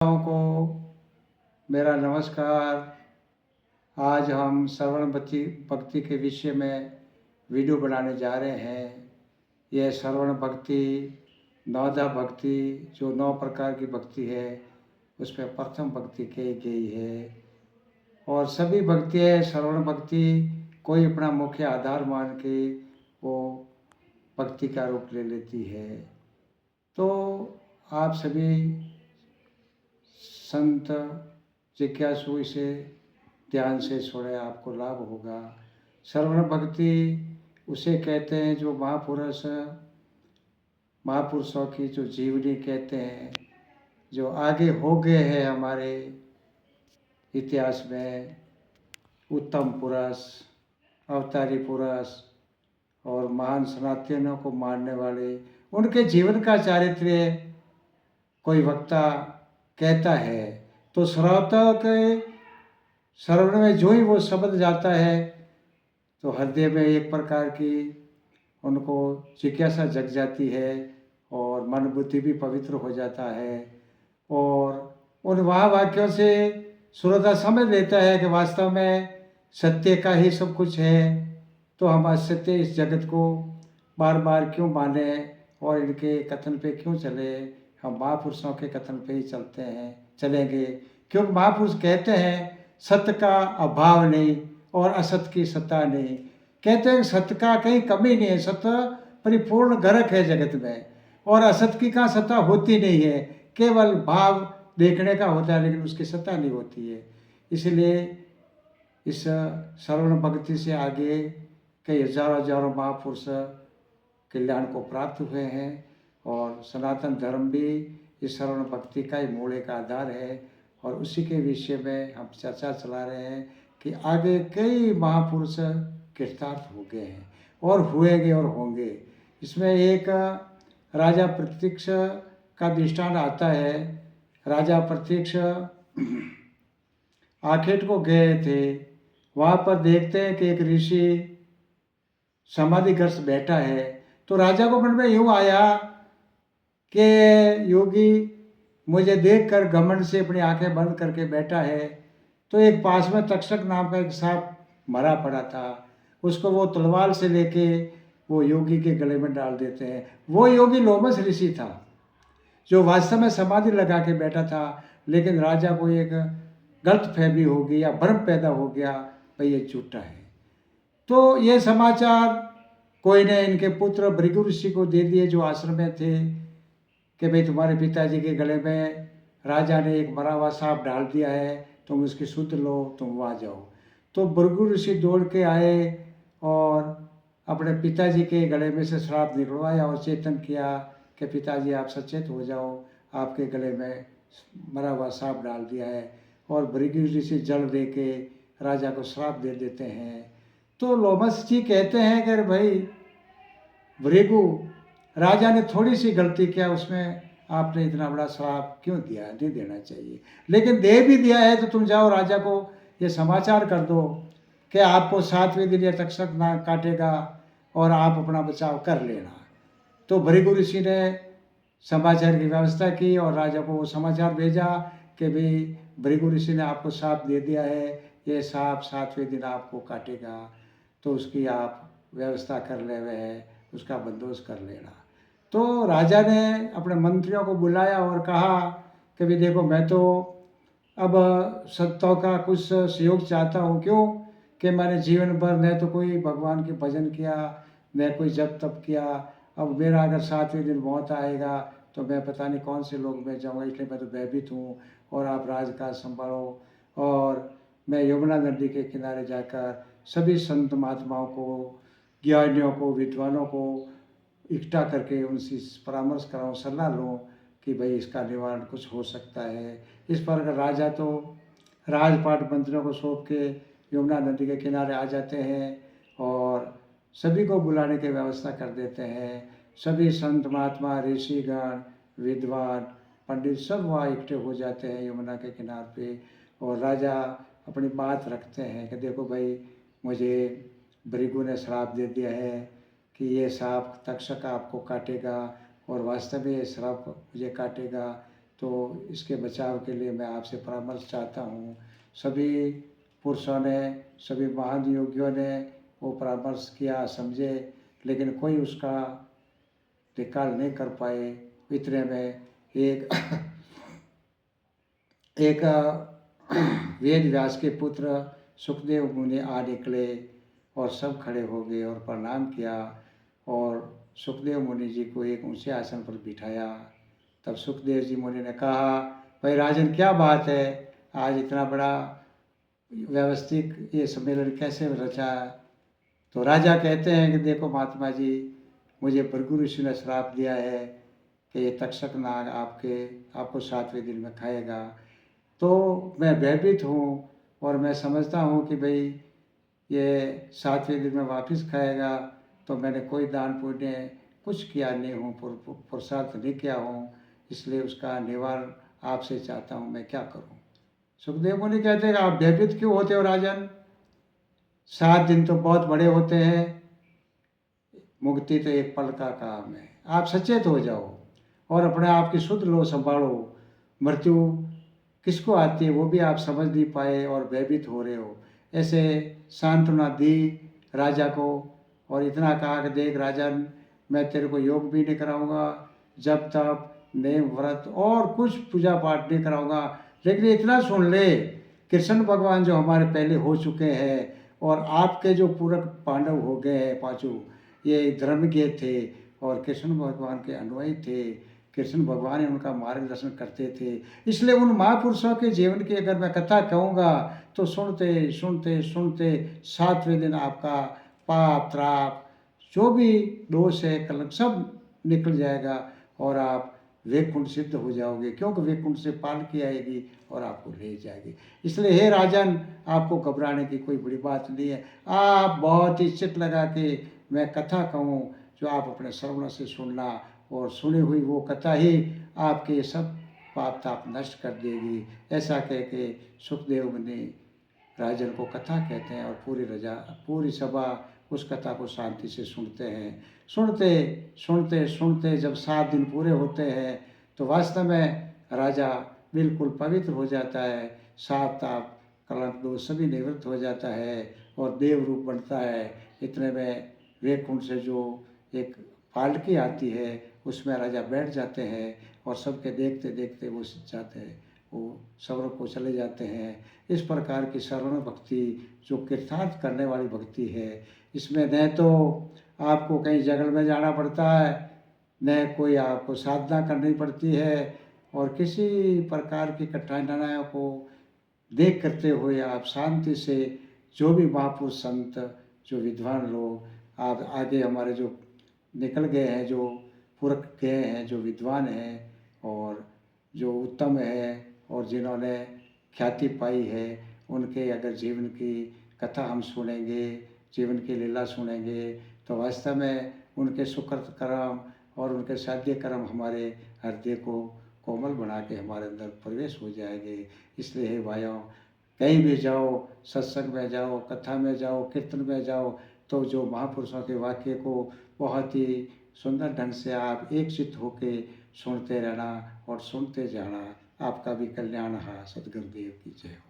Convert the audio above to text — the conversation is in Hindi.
को मेरा नमस्कार। आज हम श्रवण भक्ति भक्ति के विषय में वीडियो बनाने जा रहे हैं। यह श्रवण भक्ति नवधा भक्ति जो 9 प्रकार की भक्ति है उसमें प्रथम भक्ति कही गई है। और सभी भक्तियाँ श्रवण भक्ति कोई अपना मुख्य आधार मान के वो भक्ति का रूप ले लेती है। तो आप सभी संत जिज्ञासु इसे ध्यान से सुने, आपको लाभ होगा। श्रवण भक्ति उसे कहते हैं जो महापुरुषों की जो जीवनी कहते हैं, जो आगे हो गए हैं हमारे इतिहास में, उत्तम पुरुष, अवतारी पुरुष और महान सनातनों को मानने वाले, उनके जीवन का चारित्र्य कोई वक्ता कहता है तो श्रोता के श्रवण में जो ही वो शब्द जाता है तो हृदय में एक प्रकार की उनको जिज्ञासा जग जाती है और मन बुद्धि भी पवित्र हो जाता है। और उन वाक्यों से श्रोता समझ लेता है कि वास्तव में सत्य का ही सब कुछ है, तो हम असत्य इस जगत को बार बार क्यों माने और इनके कथन पे क्यों चले। हम महापुरुषों के कथन पे ही चलेंगे, क्योंकि महापुरुष कहते हैं सत्य का अभाव नहीं और असत्य की सत्ता नहीं। कहते हैं सत्य का कहीं कमी नहीं है, सत्य परिपूर्ण गर्क है जगत में, और असत्य की कहाँ सत्ता होती नहीं है, केवल भाव देखने का होता है लेकिन उसकी सत्ता नहीं होती है। इसलिए इस श्रवण भक्ति से आगे कई हजारों महापुरुष कल्याण को प्राप्त हुए हैं और सनातन धर्म भी इस श्रवण भक्ति का ही मूल एक आधार है। और उसी के विषय में हम चर्चा चला रहे हैं कि आगे कई महापुरुष कृतार्थ हो गए हैं और हुएंगे और होंगे। इसमें एक राजा प्रत्यक्ष का दृष्टांत आता है। राजा प्रत्यक्ष आखेट को गए थे, वहाँ पर देखते हैं कि एक ऋषि समाधिग्रस्त बैठा है। तो राजा को मन में यूँ आया कि योगी मुझे देखकर घमंड से अपनी आंखें बंद करके बैठा है। तो एक पास में तक्षक नाम का एक सांप मरा पड़ा था, उसको वो तलवार से लेके वो योगी के गले में डाल देते हैं। वो योगी लोमस ऋषि था जो वास्तव में समाधि लगा के बैठा था, लेकिन राजा को एक गलत फहमी हो गई या भ्रम पैदा हो गया, भाई ये झूठा है। तो ये समाचार कोई ने इनके पुत्र भृगु ऋषि को दे दिए जो आश्रम में थे कि भाई तुम्हारे पिताजी के गले में राजा ने एक मरा हुआ सांप डाल दिया है, तुम उसकी सुध लो, तुम वहाँ जाओ। तो भृगु ऋषि दौड़ के आए और अपने पिताजी के गले में से श्राप निकलवाया और चेतन किया कि पिताजी आप सचेत हो जाओ, आपके गले में मरा हुआ सांप डाल दिया है। और भृगु ऋषि जल दे के राजा को श्राप दे देते हैं। तो लोमस जी कहते हैं कि भाई भृगु, राजा ने थोड़ी सी गलती किया, उसमें आपने इतना बड़ा श्राप क्यों दिया, नहीं देना चाहिए। लेकिन दे भी दिया है तो तुम जाओ राजा को ये समाचार कर दो कि आपको 7वें दिन ये तक्षक ना काटेगा और आप अपना बचाव कर लेना। तो भृगु ऋषि ने समाचार की व्यवस्था की और राजा को वो समाचार भेजा कि भाई भृगु ऋषि ने आपको श्राप दे दिया है, ये सांप 7वें दिन आपको काटेगा, तो उसकी आप व्यवस्था कर ले हुए है, उसका बंदोबस्त कर लेना। तो राजा ने अपने मंत्रियों को बुलाया और कहा कि भाई देखो, मैं तो अब सत्ताओं का कुछ सहयोग चाहता हूँ। क्यों कि मैंने जीवन भर न तो कोई भगवान के भजन किया, न कोई जप तप किया। अब मेरा अगर 7वें दिन मौत आएगा तो मैं पता नहीं कौन से लोग में जाऊँगा, इसलिए मैं तो भयभीत हूँ और आप राजकाज संभालो। और मैं यमुना नदी के किनारे जाकर सभी संत महात्माओं को, ज्ञानियों को, विद्वानों को इकट्ठा करके उनसे परामर्श कराऊँ, सलाह लूँ कि भाई इसका निवारण कुछ हो सकता है। इस पर अगर राजा तो राजपाट मंत्रियों को सौंप के यमुना नदी के किनारे आ जाते हैं और सभी को बुलाने की व्यवस्था कर देते हैं। सभी संत महात्मा, ऋषिगण, विद्वान, पंडित सब वहाँ इकट्ठे हो जाते हैं यमुना के किनारे पे। और राजा अपनी बात रखते हैं कि देखो भाई, मुझे भृगु ने श्राप दे दिया है कि ये सांप तक्षक आपको काटेगा और वास्तव में ये श्राप मुझे काटेगा। तो इसके बचाव के लिए मैं आपसे परामर्श चाहता हूँ। सभी पुरुषों ने, सभी महान योगियों ने वो परामर्श किया, समझे, लेकिन कोई उसका निकाल नहीं कर पाए। इतने में एक एक वेद व्यास के पुत्र सुखदेव मुनि आ निकले और सब खड़े हो गए और प्रणाम किया और सुखदेव मुनि जी को एक ऊंचे आसन पर बिठाया। तब सुखदेव जी मुनि ने कहा, भाई राजन, क्या बात है, आज इतना बड़ा व्यवस्थित ये सम्मेलन कैसे रचा? तो राजा कहते हैं कि देखो महात्मा जी, मुझे भृगु ऋषि ने श्राप दिया है कि ये तक्षक नाग आपको 7वें दिन में खाएगा। तो मैं भयभीत हूँ और मैं समझता हूँ कि भाई ये 7वें दिन में वापस खाएगा, तो मैंने कोई दान पुण्य कुछ किया नहीं हूँ, पुरुषार्थ नहीं किया हूँ, इसलिए उसका निवारण आपसे चाहता हूँ, मैं क्या करूँ? सुखदेव मुनि कहते हैं, आप भयभीत क्यों होते हो राजन? 7 दिन तो बहुत बड़े होते हैं, मुक्ति तो एक पल का काम है। आप सचेत हो जाओ और अपने आप की शुद्ध लो, संभालो। मृत्यु किसको आती है वो भी आप समझ नहीं पाए और भयभीत हो रहे हो। ऐसे सांत्वना दी राजा को और इतना कहा कि देख राजन, मैं तेरे को योग भी नहीं कराऊंगा, जब तक नेम व्रत और कुछ पूजा पाठ नहीं कराऊंगा, लेकिन इतना सुन ले, कृष्ण भगवान जो हमारे पहले हो चुके हैं और आपके जो पूरक पांडव हो गए हैं पांचों, ये धर्म के थे और कृष्ण भगवान के अनुयायी थे। कृष्ण भगवान ही उनका मार्गदर्शन करते थे। इसलिए उन महापुरुषों के जीवन की अगर मैं कथा कहूँगा तो सुनते सुनते सुनते 7वें दिन आपका पाप त्राप जो भी दोष है कलंक सब निकल जाएगा और आप वैकुंठ सिद्ध हो जाओगे, क्योंकि वैकुंठ से पालकी आएगी और आपको ले जाएगी। इसलिए हे राजन, आपको घबराने की कोई बड़ी बात नहीं है। आप बहुत ही चित्त लगा के मैं कथा कहूँ जो आप अपने श्रवण से सुनना, और सुनी हुई वो कथा ही आपके सब पाप ताप नष्ट कर देगी। ऐसा कह के सुखदेव मुनि राजन को कथा कहते हैं और पूरी सभा उस कथा को शांति से सुनते हैं। सुनते सुनते सुनते जब 7 दिन पूरे होते हैं तो वास्तव में राजा बिल्कुल पवित्र हो जाता है, साप ताप कलंक दोष सभी निवृत्त हो जाता है और देव रूप बनता है। इतने में वैकुंठ से जो एक पालकी आती है उसमें राजा बैठ जाते हैं और सबके देखते देखते वो जाते हैं, वो स्वर्ग को चले जाते हैं। इस प्रकार की शरण भक्ति जो कृतार्थ करने वाली भक्ति है, इसमें न तो आपको कहीं जंगल में जाना पड़ता है, न कोई आपको साधना करनी पड़ती है, और किसी प्रकार की कठिनाइयों को देख करते हुए आप शांति से जो भी महापुरुष संत जो विद्वान लोग आप आगे हमारे जो निकल गए हैं, जो पुरख गए हैं, जो विद्वान हैं और जो उत्तम है और जिन्होंने ख्याति पाई है, उनके अगर जीवन की कथा हम सुनेंगे, जीवन की लीला सुनेंगे, तो वास्तव में उनके सुकृत कर्म और उनके साध्य कर्म हमारे हृदय को कोमल बना के हमारे अंदर प्रवेश हो जाएंगे। इसलिए हे भाइयों, कहीं भी जाओ, सत्संग में जाओ, कथा में जाओ, कीर्तन में जाओ, तो जो महापुरुषों के वाक्य को बहुत ही सुंदर ढंग से आप एक चित्त होके सुनते रहना और सुनते जाना। आपका भी कल्याण हा। सद्गुरुदेव की जय हो।